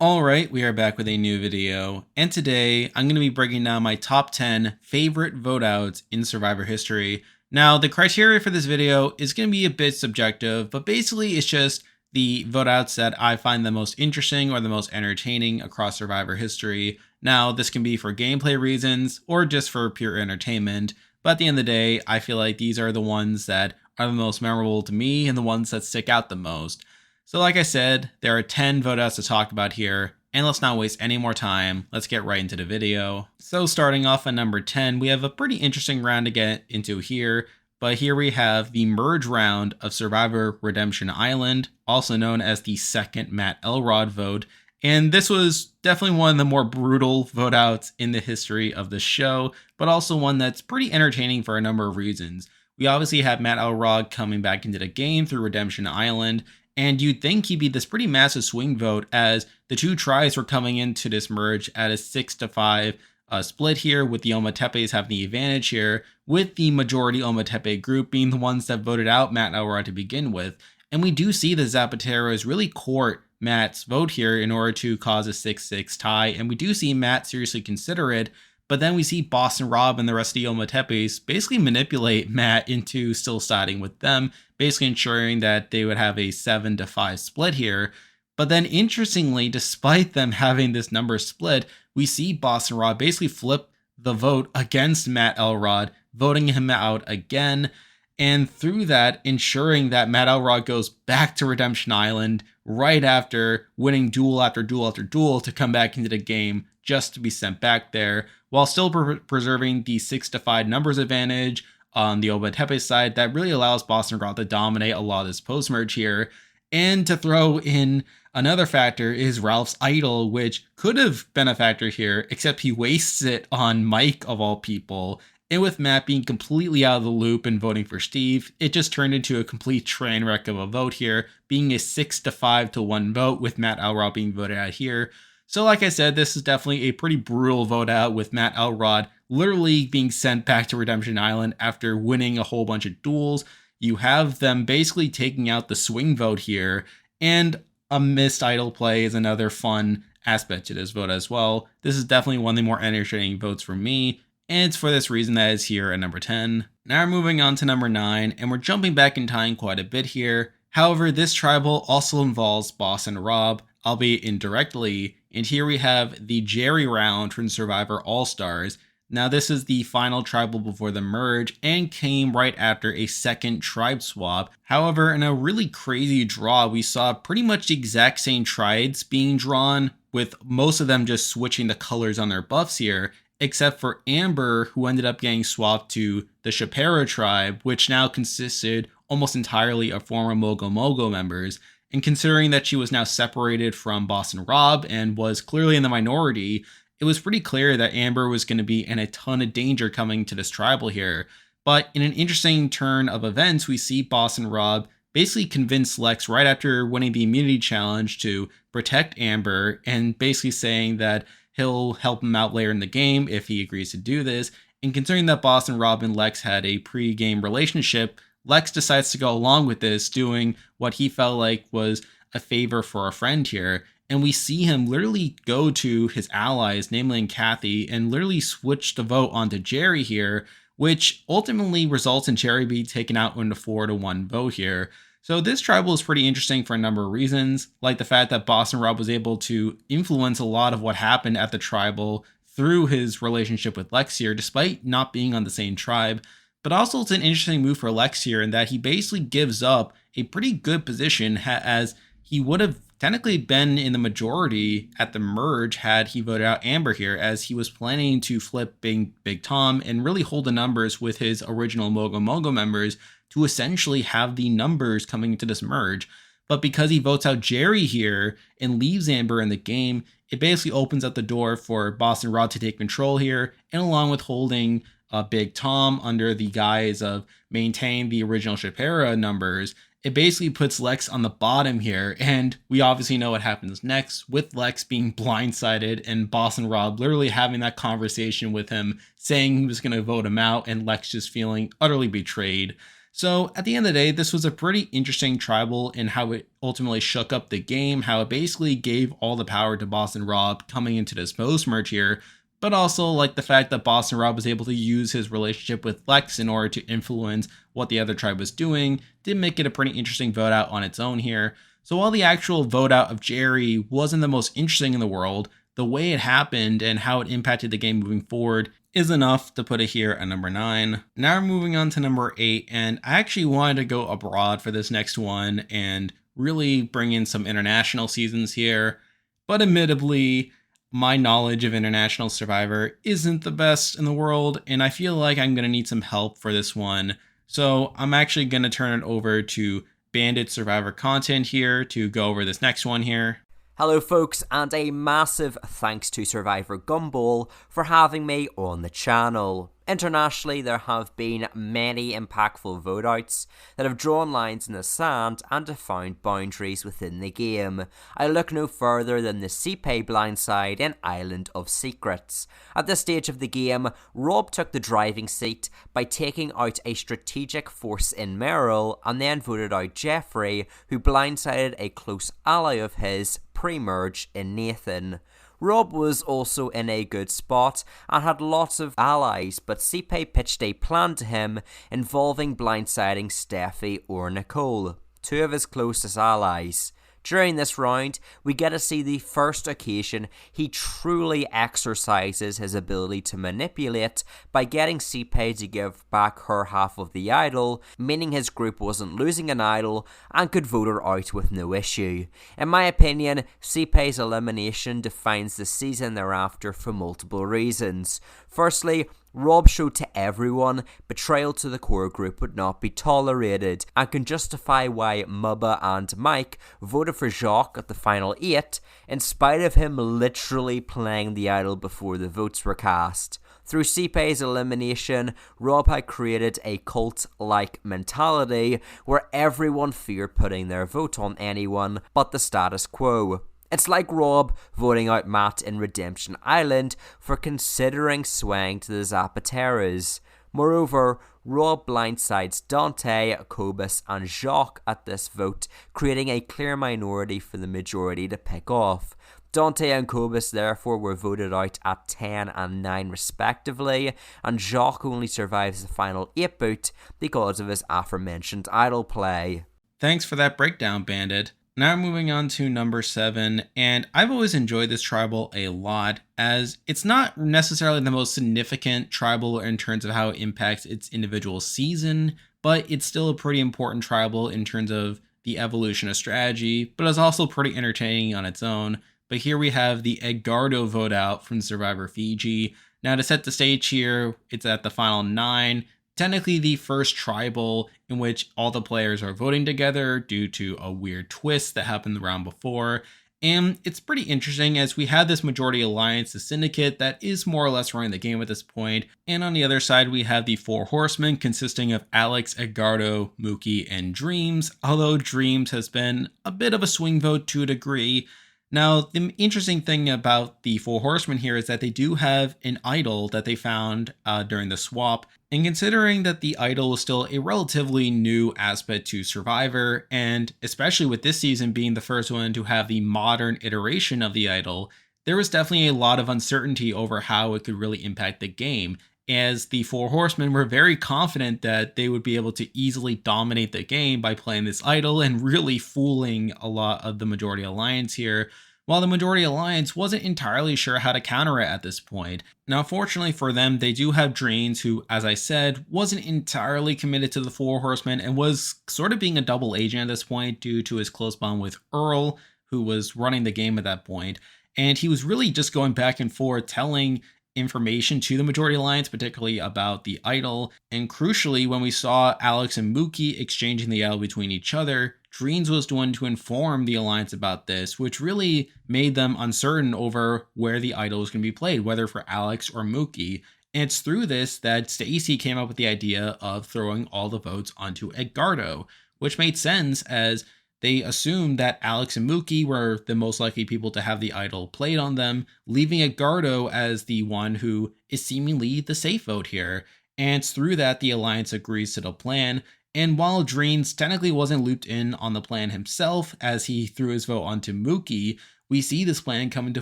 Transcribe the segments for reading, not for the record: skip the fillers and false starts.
Alright, we are back with a new video, and today I'm going to be breaking down my top 10 favorite vote outs in Survivor history. Now, the criteria for this video is going to be a bit subjective, but basically it's just the vote outs that I find the most interesting or the most entertaining across Survivor history. Now, this can be for gameplay reasons or just for pure entertainment, but at the end of the day, I feel like these are the ones that are the most memorable to me and the ones that stick out the most. So like I said, there are 10 vote outs to talk about here, and let's not waste any more time, let's get right into the video. So starting off at number 10, we have a pretty interesting round to get into here, but here we have the merge round of Survivor Redemption Island, also known as the second Matt Elrod vote, and this was definitely one of the more brutal vote outs in the history of the show, but also one that's pretty entertaining for a number of reasons. We obviously have Matt Elrod coming back into the game through Redemption Island, and you'd think he'd be this pretty massive swing vote as the two tribes were coming into this merge at a 6-5 split here, with the Ometepes having the advantage here, with the majority Ometepe group being the ones that voted out Matt Elrod to begin with. And we do see the Zapateros really court Matt's vote here in order to cause a 6-6 tie, and we do see Matt seriously consider it. But then we see Boston Rob and the rest of the Ometepes basically manipulate Matt into still siding with them, basically ensuring that they would have a 7-5 split here. But then interestingly, despite them having this number split, we see Boston Rob basically flip the vote against Matt Elrod, voting him out again. And through that, ensuring that Matt Elrod goes back to Redemption Island right after winning duel after duel after duel to come back into the game just to be sent back there, while still preserving the 6-5 numbers advantage on the Ometepe side that really allows Boston Rob to dominate a lot of this post-merge here. And to throw in another factor is Ralph's idol, which could have been a factor here, except he wastes it on Mike of all people. And with Matt being completely out of the loop and voting for Steve, it just turned into a complete train wreck of a vote here, being a 6-5-1 vote with Matt Elrod being voted out here. So like I said, this is definitely a pretty brutal vote out, with Matt Elrod literally being sent back to Redemption Island after winning a whole bunch of duels. You have them basically taking out the swing vote here, and a missed idol play is another fun aspect to this vote as well. This is definitely one of the more entertaining votes for me, and it's for this reason that it's here at number 10. Now we're moving on to number 9, and we're jumping back in time quite a bit here. However, this tribal also involves Boss and Rob, albeit indirectly, and here we have the Jerry round from Survivor All-Stars. Now this is the final tribal before the merge and came right after a second tribe swap. However, in a really crazy draw, we saw pretty much the exact same tribes being drawn, with most of them just switching the colors on their buffs here, except for Amber, who ended up getting swapped to the Shapiro tribe, which now consisted almost entirely of former Mogo Mogo members. And considering that she was now separated from Boston Rob and was clearly in the minority, it was pretty clear that Amber was going to be in a ton of danger coming to this tribal here. But in an interesting turn of events, we see Boston Rob basically convince Lex right after winning the immunity challenge to protect Amber, and basically saying that he'll help him out later in the game if he agrees to do this. And considering that Boston Rob and Lex had a pre-game relationship, Lex decides to go along with this, doing what he felt like was a favor for a friend here. And we see him literally go to his allies, namely Kathy, and literally switch the vote onto Jerry here, which ultimately results in Jerry being taken out in a 4-1 vote here. So this tribal is pretty interesting for a number of reasons, like the fact that Boston Rob was able to influence a lot of what happened at the tribal through his relationship with Lex here, despite not being on the same tribe. But also it's an interesting move for Lex here in that he basically gives up a pretty good position, as he would have technically been in the majority at the merge had he voted out Amber here, as he was planning to flip Big Tom and really hold the numbers with his original Mogo Mogo members to essentially have the numbers coming into this merge. But because he votes out Jerry here and leaves Amber in the game, it basically opens up the door for Boston Rob to take control here, and along with holding Big Tom under the guise of maintain the original Shapiro numbers, it basically puts Lex on the bottom here. And we obviously know what happens next, with Lex being blindsided and Boston Rob literally having that conversation with him, saying he was going to vote him out, and Lex just feeling utterly betrayed. So at the end of the day, this was a pretty interesting tribal in how it ultimately shook up the game, how it basically gave all the power to Boston Rob coming into this post-merge here, but also like the fact that Boston Rob was able to use his relationship with Lex in order to influence what the other tribe was doing, did make it a pretty interesting vote out on its own here. So while the actual vote out of Jerry wasn't the most interesting in the world, the way it happened and how it impacted the game moving forward is enough to put it here at number 9. Now we're moving on to number 8, and I actually wanted to go abroad for this next one and really bring in some international seasons here. But admittedly, my knowledge of International Survivor isn't the best in the world, and I feel like I'm going to need some help for this one. So I'm actually going to turn it over to Bandit-Survivor content here to go over this next one here. Hello folks, and a massive thanks to Survivor Gumball for having me on the channel. Internationally, there have been many impactful vote outs that have drawn lines in the sand and defined boundaries within the game. I look no further than the CPay blindside in Island of Secrets. At this stage of the game, Rob took the driving seat by taking out a strategic force in Merrill and then voted out Jeffrey, who blindsided a close ally of his pre-merge in Nathan. Rob was also in a good spot and had lots of allies, but CPay pitched a plan to him involving blindsiding Steffi or Nicole, two of his closest allies. During this round, we get to see the first occasion he truly exercises his ability to manipulate by getting CPay to give back her half of the idol, meaning his group wasn't losing an idol and could vote her out with no issue. In my opinion, CPay's elimination defines the season thereafter for multiple reasons. Firstly, Rob showed to everyone betrayal to the core group would not be tolerated and can justify why Mubba and Mike voted for Jacques at the final 8 in spite of him literally playing the idol before the votes were cast. Through CPay's elimination, Rob had created a cult-like mentality where everyone feared putting their vote on anyone but the status quo. It's like Rob voting out Matt in Redemption Island for considering swaying to the Zapateras. Moreover, Rob blindsides Dante, Cobus and Jacques at this vote, creating a clear minority for the majority to pick off. Dante and Cobus therefore were voted out at 10 and 9 respectively, and Jacques only survives the final 8 boot because of his aforementioned idol play. Thanks for that breakdown, Bandit. Now moving on to number 7, and I've always enjoyed this tribal a lot, as it's not necessarily the most significant tribal in terms of how it impacts its individual season, but it's still a pretty important tribal in terms of the evolution of strategy, but it's also pretty entertaining on its own. But here we have the Edgardo vote out from Survivor Fiji. Now to set the stage here, it's at the final 9. Technically the first tribal in which all the players are voting together due to a weird twist that happened the round before. And it's pretty interesting as we have this majority alliance, the syndicate, that is more or less running the game at this point. And on the other side, we have the 4 horsemen consisting of Alex, Edgardo, Mookie, and Dreams, although Dreams has been a bit of a swing vote to a degree. Now, the interesting thing about the 4 horsemen here is that they do have an idol that they found during the swap. And considering that the idol was still a relatively new aspect to Survivor, and especially with this season being the first one to have the modern iteration of the idol, there was definitely a lot of uncertainty over how it could really impact the game, as the 4 horsemen were very confident that they would be able to easily dominate the game by playing this idol and really fooling a lot of the majority alliance here, while the majority alliance wasn't entirely sure how to counter it at this point. Now, fortunately for them, they do have Dreams, who, as I said, wasn't entirely committed to the 4 horsemen and was sort of being a double agent at this point due to his close bond with Earl, who was running the game at that point. And he was really just going back and forth telling information to the majority alliance, particularly about the idol. And crucially, when we saw Alex and Mookie exchanging the idol between each other, Dreams was the one to inform the alliance about this, which really made them uncertain over where the idol was going to be played, whether for Alex or Mookie. And it's through this that Stacy came up with the idea of throwing all the votes onto Edgardo, which made sense as they assumed that Alex and Mookie were the most likely people to have the idol played on them, leaving Edgardo as the one who is seemingly the safe vote here. And it's through that the alliance agrees to the plan, And while Dreams technically wasn't looped in on the plan himself as he threw his vote onto Mookie, we see this plan come into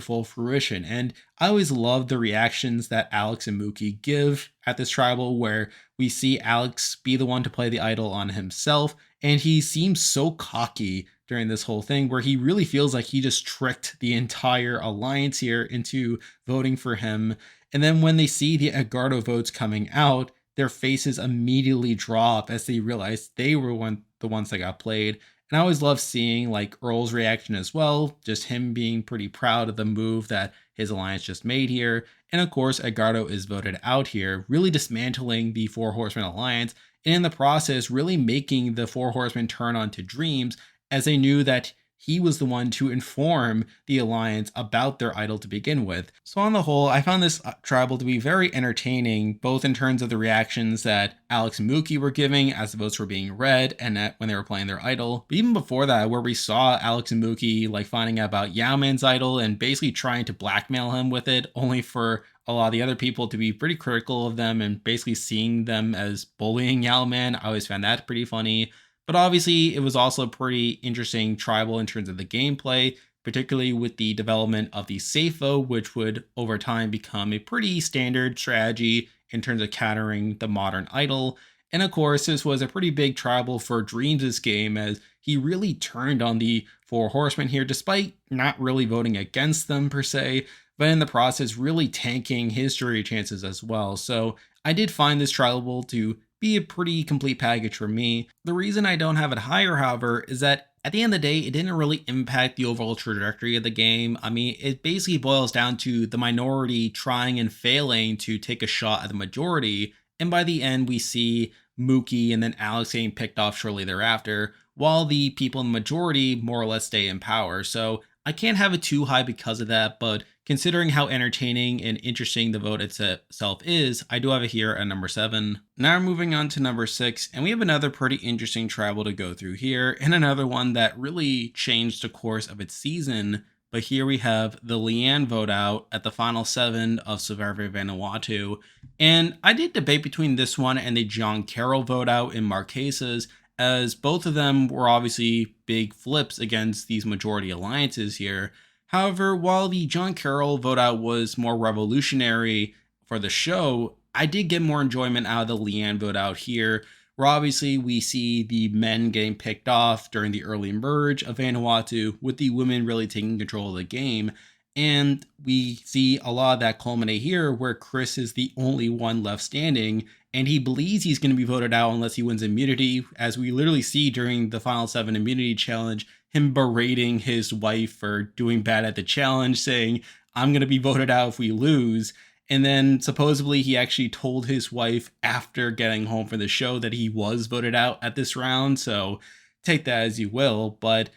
full fruition. And I always love the reactions that Alex and Mookie give at this tribal, where we see Alex be the one to play the idol on himself. And he seems so cocky during this whole thing, where he really feels like he just tricked the entire alliance here into voting for him. And then when they see the Edgardo votes coming out, their faces immediately drop as they realize they were the ones that got played. And I always love seeing like Earl's reaction as well, just him being pretty proud of the move that his alliance just made here. And of course, Edgardo is voted out here, really dismantling the Four Horsemen alliance, and in the process, really making the Four Horsemen turn onto Dreams, as they knew that he was the one to inform the alliance about their idol to begin with. So on the whole, I found this tribal to be very entertaining, both in terms of the reactions that Alex and Mookie were giving as the votes were being read and when they were playing their idol. But even before that, where we saw Alex and Mookie like finding out about Yao-Man's idol and basically trying to blackmail him with it, only for a lot of the other people to be pretty critical of them and basically seeing them as bullying Yao-Man. I always found that pretty funny. But obviously, it was also a pretty interesting tribal in terms of the gameplay, particularly with the development of the safe vote, which would over time become a pretty standard strategy in terms of countering the modern idol. And of course, this was a pretty big tribal for Dreams' game, as he really turned on the Four Horsemen here, despite not really voting against them per se, but in the process really tanking his jury chances as well. So I did find this tribal to be a pretty complete package for me. The reason I don't have it higher, however, is that at the end of the day, it didn't really impact the overall trajectory of the game. I mean, it basically boils down to the minority trying and failing to take a shot at the majority. And by the end, we see Mookie and then Alex getting picked off shortly thereafter, while the people in the majority more or less stay in power. So I can't have it too high because of that, but considering how entertaining and interesting the vote itself is, I do have it here at number 7. Now we're moving on to number 6, and we have another pretty interesting tribal to go through here, and another one that really changed the course of its season. But here we have the Leanne vote out at the final 7 of Survivor Vanuatu. And I did debate between this one and the John Carroll vote out in Marquesas, as both of them were obviously big flips against these majority alliances here. However, while the John Carroll vote out was more revolutionary for the show, I did get more enjoyment out of the Leanne vote out here, where obviously we see the men getting picked off during the early merge of Vanuatu, with the women really taking control of the game. And we see a lot of that culminate here, where Chris is the only one left standing, and he believes he's going to be voted out unless he wins immunity, as we literally see during the Final 7 immunity challenge, him berating his wife for doing bad at the challenge, saying, "I'm going to be voted out if we lose." And then supposedly he actually told his wife after getting home from the show that he was voted out at this round. So take that as you will. But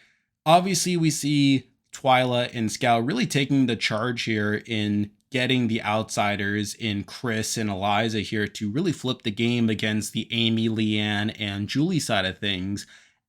obviously we see Twyla and Scout really taking the charge here in getting the outsiders in Chris and Eliza here to really flip the game against the Amy, Leanne, and Julie side of things.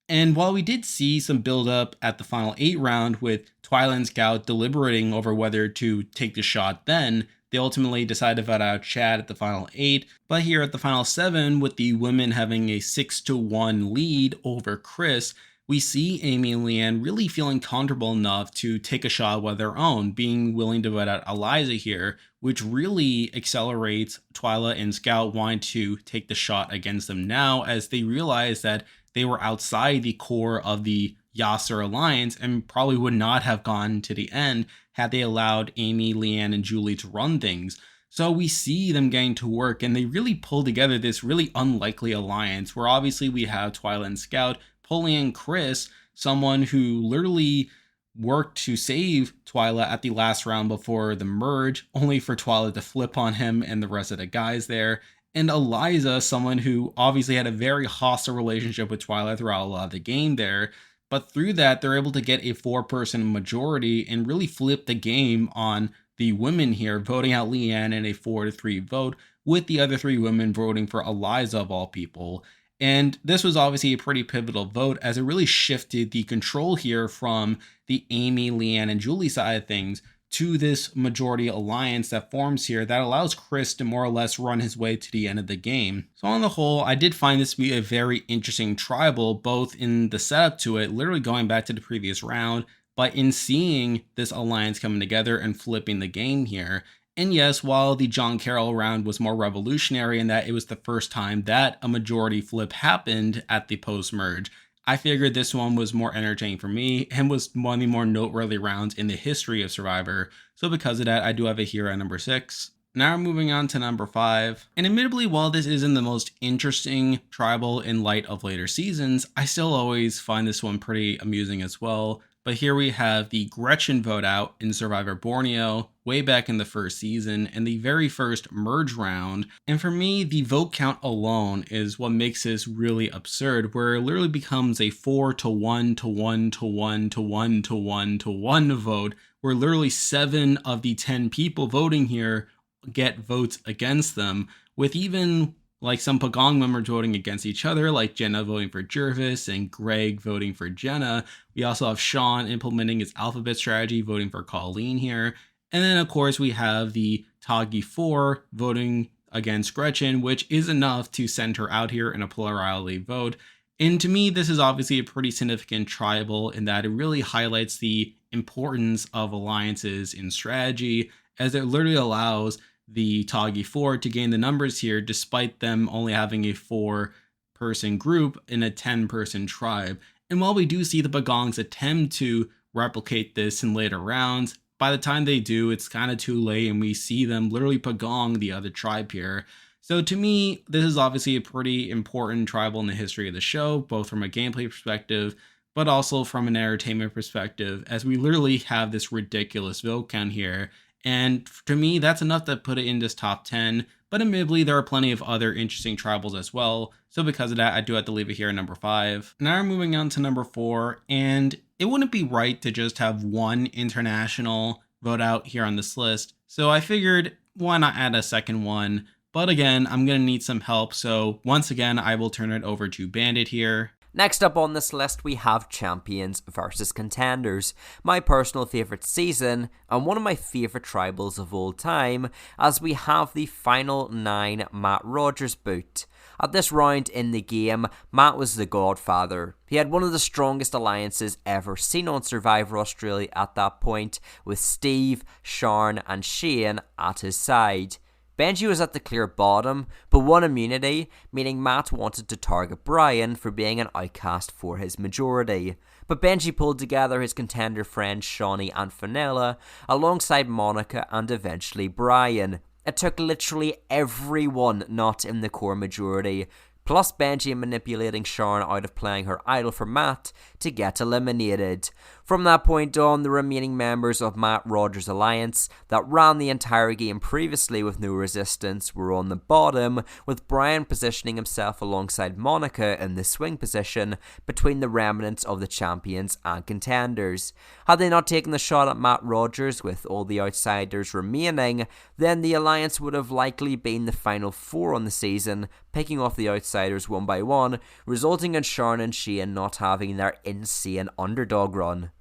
And while we did see some build up at the final 8 round with Twyla and Scout deliberating over whether to take the shot, then they ultimately decided to vote out Chad at the final 8. But here at the final 7, with the women having a 6-1 lead over Chris, we see Amy and Leanne really feeling comfortable enough to take a shot with their own, being willing to vote out Eliza here, which really accelerates Twyla and Scout wanting to take the shot against them now, as they realize that they were outside the core of the Yasser alliance and probably would not have gone to the end had they allowed Amy, Leanne, and Julie to run things. So we see them getting to work, and they really pull together this really unlikely alliance, where obviously we have Twyla and Scout pulling in Chris, someone who literally worked to save Twyla at the last round before the merge, only for Twyla to flip on him and the rest of the guys there. And Eliza, someone who obviously had a very hostile relationship with Twyla throughout a lot of the game there. But through that, they're able to get a 4-person majority and really flip the game on the women here, voting out Leanne in a 4-3 vote, with the other 3 women voting for Eliza of all people. And this was obviously a pretty pivotal vote, as it really shifted the control here from the Amy, Leanne, and Julie side of things to this majority alliance that forms here that allows Chris to more or less run his way to the end of the game. So on the whole, I did find this to be a very interesting tribal, both in the setup to it, literally going back to the previous round, but in seeing this alliance coming together and flipping the game here. And yes, while the John Carroll round was more revolutionary in that it was the first time that a majority flip happened at the post-merge, I figured this one was more entertaining for me and was one of the more noteworthy rounds in the history of Survivor. So because of that, I do have it here at number 6. Now moving on to number 5. And admittedly, while this isn't the most interesting tribal in light of later seasons, I still always find this one pretty amusing as well. But here we have the Gretchen vote out in Survivor Borneo way back in the first season and the very first merge round. And for me, the vote count alone is what makes this really absurd, where it literally becomes a 4 to 1 to 1 to 1 to 1 to 1 to 1 vote, where literally 7 of the 10 people voting here get votes against them, with even like some Pagong members voting against each other, like Jenna voting for Jervis and Greg voting for Jenna. We also have Sean implementing his alphabet strategy, voting for Colleen here. And then, of course, we have the Toggy 4 voting against Gretchen, which is enough to send her out here in a plurality vote. And to me, this is obviously a pretty significant tribal in that it really highlights the importance of alliances in strategy, as it literally allows the Toggy 4 to gain the numbers here despite them only having a 4-person group in a 10-person tribe. And while we do see the Pagongs attempt to replicate this in later rounds, by the time they do, it's kind of too late and we see them literally Pagong the other tribe here. So to me, this is obviously a pretty important tribal in the history of the show, both from a gameplay perspective, but also from an entertainment perspective, as we literally have this ridiculous vote count here. And to me, that's enough to put it in this top 10. But admittedly, there are plenty of other interesting tribals as well. So because of that, I do have to leave it here at number 5. Now we're moving on to number 4. And it wouldn't be right to just have one international vote out here on this list. So I figured, why not add a second one? But again, I'm going to need some help. So once again, I will turn it over to Bandit here. Next up on this list, we have Champions versus Contenders, my personal favourite season, and one of my favourite tribals of all time, as we have the final 9 Matt Rogers boot. At this round in the game, Matt was the godfather. He had one of the strongest alliances ever seen on Survivor Australia at that point, with Steve, Sharon and Shane at his side. Benji was at the clear bottom, but won immunity, meaning Matt wanted to target Brian for being an outcast for his majority. But Benji pulled together his contender friends Shawnee and Fenella, alongside Monica and eventually Brian. It took literally everyone not in the core majority, plus Benji manipulating Sharon out of playing her idol for Matt to get eliminated. From that point on, the remaining members of Matt Rogers' alliance that ran the entire game previously with no resistance were on the bottom, with Brian positioning himself alongside Monica in the swing position between the remnants of the champions and contenders. Had they not taken the shot at Matt Rogers with all the outsiders remaining, then the alliance would have likely been the final 4 on the season, picking off the outsiders one by one, resulting in Sharon and Shane not having their insane underdog run.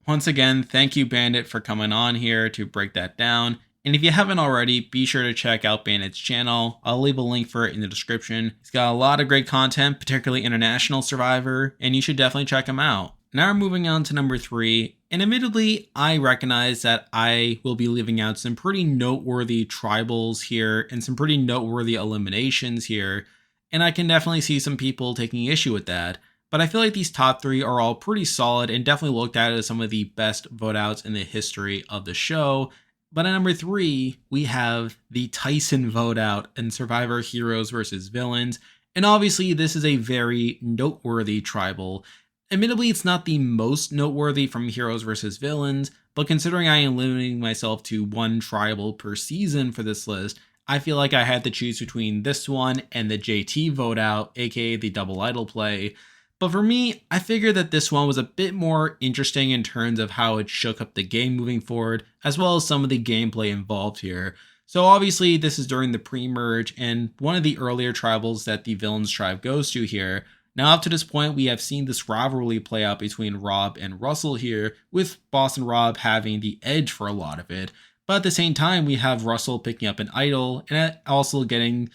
Once again, thank you, Bandit, for coming on here to break that down. And if you haven't already, be sure to check out Bandit's channel. I'll leave a link for it in the description. He's got a lot of great content, particularly International Survivor, and you should definitely check him out. Now we're moving on to number 3. And admittedly, I recognize that I will be leaving out some pretty noteworthy tribals here and some pretty noteworthy eliminations here. And I can definitely see some people taking issue with that. But I feel like these top 3 are all pretty solid and definitely looked at as some of the best vote outs in the history of the show. But at number 3, we have the Tyson vote out in Survivor Heroes versus Villains. And obviously, this is a very noteworthy tribal. Admittedly, it's not the most noteworthy from Heroes versus Villains, but considering I am limiting myself to one tribal per season for this list, I feel like I had to choose between this one and the JT vote out, aka the double idol play. But for me, I figured that this one was a bit more interesting in terms of how it shook up the game moving forward, as well as some of the gameplay involved here. So obviously, this is during the pre-merge and one of the earlier tribals that the Villains tribe goes to here. Now, up to this point, we have seen this rivalry play out between Rob and Russell here, with Boss and Rob having the edge for a lot of it. But at the same time, we have Russell picking up an idol and also getting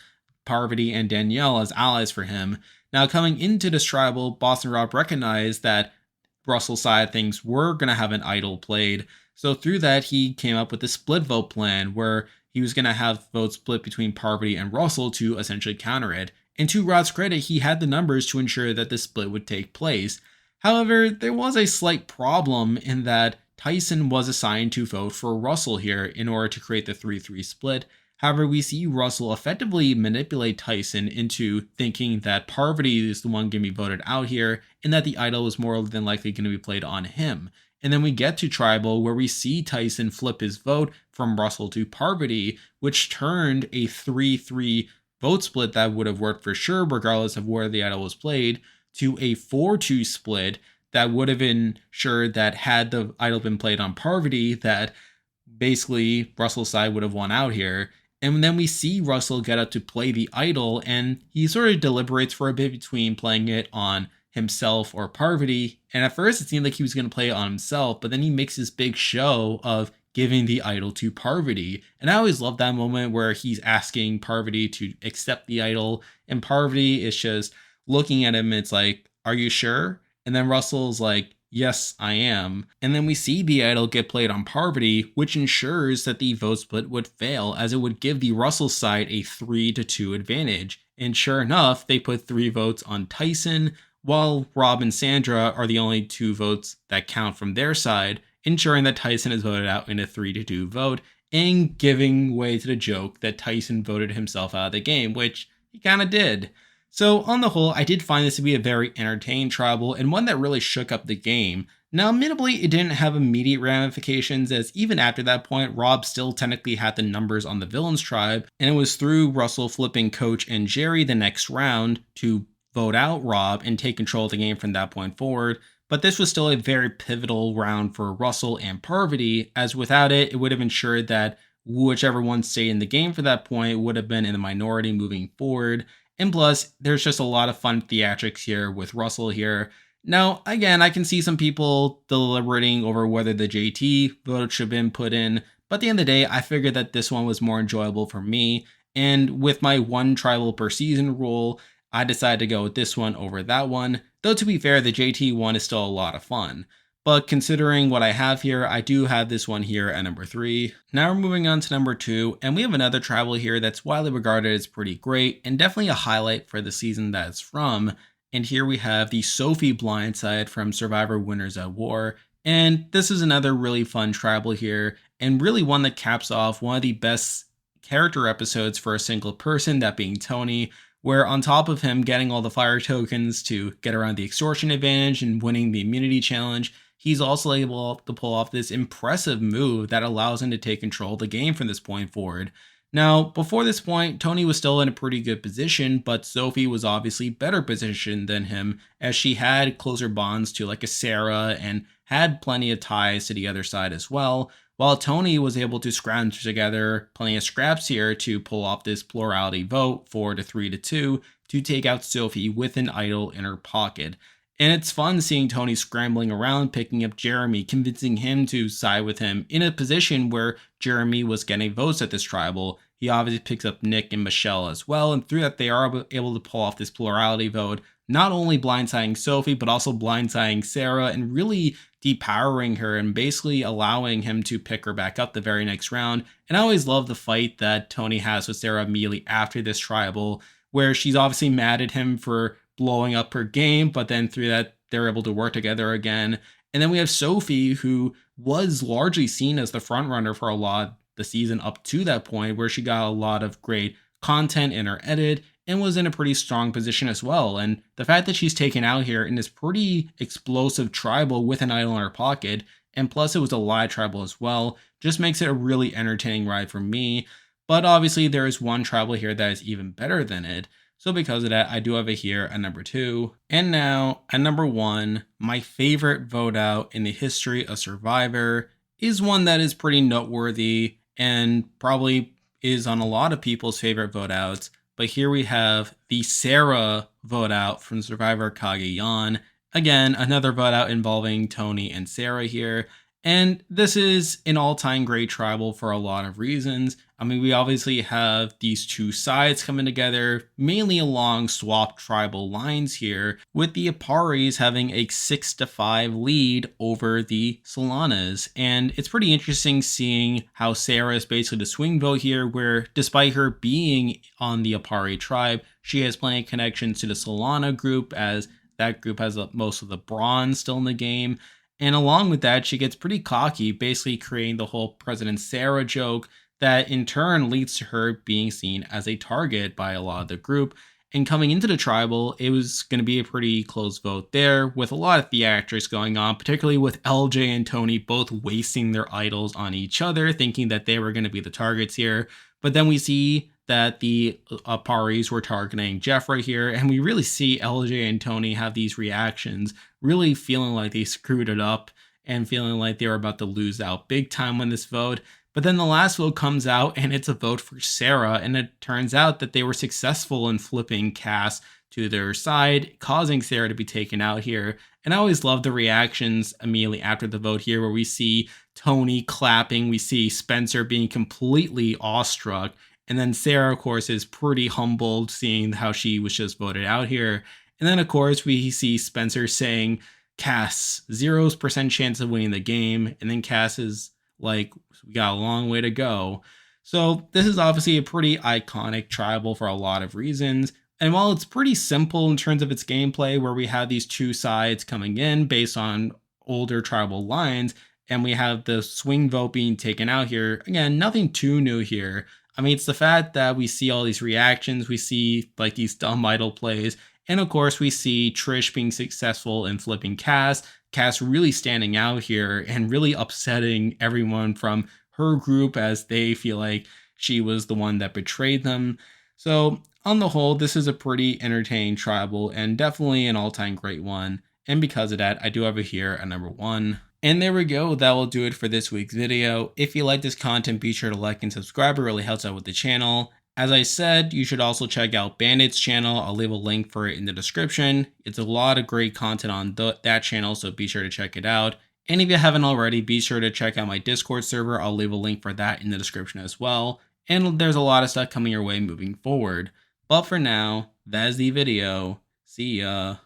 Parvati and Danielle as allies for him. Now, coming into this tribal, Boss and Rob recognized that Russell's side of things were going to have an idol played. So through that, he came up with the split vote plan where he was going to have votes split between Parvati and Russell to essentially counter it. And to Rod's credit, he had the numbers to ensure that this split would take place. However, there was a slight problem in that Tyson was assigned to vote for Russell here in order to create the 3-3 split. However, we see Russell effectively manipulate Tyson into thinking that Parvati is the one going to be voted out here and that the idol is more than likely going to be played on him. And then we get to Tribal where we see Tyson flip his vote from Russell to Parvati, which turned a 3-3 vote split that would have worked for sure regardless of where the idol was played to a 4-2 split that would have ensured that had the idol been played on Parvati, that basically Russell's side would have won out here. And then we see Russell get up to play the idol, and he sort of deliberates for a bit between playing it on himself or Parvati. And at first it seemed like he was going to play it on himself, but then he makes this big show of giving the idol to Parvati. And I always love that moment where he's asking Parvati to accept the idol, and Parvati is just looking at him. It's like, are you sure? And then Russell's like, yes, I am. And then we see the idol get played on Parvati, which ensures that the vote split would fail, as it would give the Russell side a 3-2 advantage. And sure enough, they put 3 votes on Tyson, while Rob and Sandra are the only 2 votes that count from their side, ensuring that Tyson is voted out in a 3-2 vote, and giving way to the joke that Tyson voted himself out of the game, which he kind of did. So on the whole, I did find this to be a very entertaining tribal and one that really shook up the game. Now, admittedly, it didn't have immediate ramifications, as even after that point, Rob still technically had the numbers on the villains tribe, and it was through Russell flipping Coach and Jerry the next round to vote out Rob and take control of the game from that point forward. But this was still a very pivotal round for Russell and Parvati, as without it, it would have ensured that whichever one stayed in the game for that point would have been in the minority moving forward. And plus, there's just a lot of fun theatrics here with Russell here. Now, again, I can see some people deliberating over whether the JT vote should have been put in, but at the end of the day, I figured that this one was more enjoyable for me. And with my 1 tribal per season rule, I decided to go with this one over that one. Though to be fair, the JT one is still a lot of fun. But considering what I have here, I do have this one here at number 3. Now we're moving on to number 2, and we have another tribal here that's widely regarded as pretty great, and definitely a highlight for the season that it's from. And here we have the Sophie blindside from Survivor Winners at War. And this is another really fun tribal here, and really one that caps off one of the best character episodes for a single person, that being Tony, where on top of him getting all the fire tokens to get around the extortion advantage and winning the immunity challenge, he's also able to pull off this impressive move that allows him to take control of the game from this point forward. Now, before this point, Tony was still in a pretty good position, but Sophie was obviously better positioned than him, as she had closer bonds to like a Sarah and had plenty of ties to the other side as well, while Tony was able to scrounge together plenty of scraps here to pull off this plurality vote 4-3-2 to take out Sophie with an idol in her pocket. And it's fun seeing Tony scrambling around, picking up Jeremy, convincing him to side with him in a position where Jeremy was getting votes at this tribal. He obviously picks up Nick and Michelle as well, and through that they are able to pull off this plurality vote, not only blindsiding Sophie, but also blindsiding Sarah and really depowering her and basically allowing him to pick her back up the very next round. And I always love the fight that Tony has with Sarah immediately after this tribal, where she's obviously mad at him for blowing up her game, but then through that they're able to work together again. And then we have Sophie, who was largely seen as the front runner for a lot of the season up to that point, where she got a lot of great content in her edit and was in a pretty strong position as well. And the fact that she's taken out here in this pretty explosive tribal with an idol in her pocket, and plus it was a live tribal as well, just makes it a really entertaining ride for me. But obviously there is one tribal here that is even better than it. So because of that, I do have it here at number 2. And now at number 1, my favorite vote out in the history of Survivor is one that is pretty noteworthy and probably is on a lot of people's favorite vote outs, but here we have the Sarah vote out from Survivor Kage. Again, another vote out involving Tony and Sarah here. And this is an all-time great tribal for a lot of reasons. I mean, we obviously have these two sides coming together, mainly along swapped tribal lines here, with the Aparis having a 6-5 lead over the Solanas. And it's pretty interesting seeing how Sarah is basically the swing vote here, where despite her being on the Apari tribe, she has plenty of connections to the Solana group, as that group has most of the bronze still in the game. And along with that, she gets pretty cocky, basically creating the whole President Sarah joke that in turn leads to her being seen as a target by a lot of the group. And coming into the tribal, it was going to be a pretty close vote there, with a lot of theatrics going on, particularly with LJ and Tony both wasting their idols on each other, thinking that they were going to be the targets here. But then we see that the Aparis were targeting Jeff right here, and we really see LJ and Tony have these reactions, really feeling like they screwed it up and feeling like they were about to lose out big time on this vote. But then the last vote comes out and it's a vote for Sarah, and it turns out that they were successful in flipping Cass to their side, causing Sarah to be taken out here. And I always love the reactions immediately after the vote here, where we see Tony clapping, we see Spencer being completely awestruck, and then Sarah, of course, is pretty humbled seeing how she was just voted out here. And then, of course, we see Spencer saying, Cass, 0% chance of winning the game. And then Cass is like, we got a long way to go. So this is obviously a pretty iconic tribal for a lot of reasons. And while it's pretty simple in terms of its gameplay, where we have these two sides coming in based on older tribal lines, and we have the swing vote being taken out here, again, nothing too new here. I mean, it's the fact that we see all these reactions, we see like these dumb idol plays, and of course we see Trish being successful in flipping Cass really standing out here and really upsetting everyone from her group, as they feel like she was the one that betrayed them. So on the whole, this is a pretty entertaining tribal and definitely an all-time great one. And because of that, I do have it here at number 1. And there we go, that will do it for this week's video. If you like this content, be sure to like and subscribe, it really helps out with the channel. As I said, you should also check out Bandit's channel, I'll leave a link for it in the description. It's a lot of great content on that channel, so be sure to check it out. And if you haven't already, be sure to check out my Discord server, I'll leave a link for that in the description as well. And there's a lot of stuff coming your way moving forward. But for now, that is the video. See ya.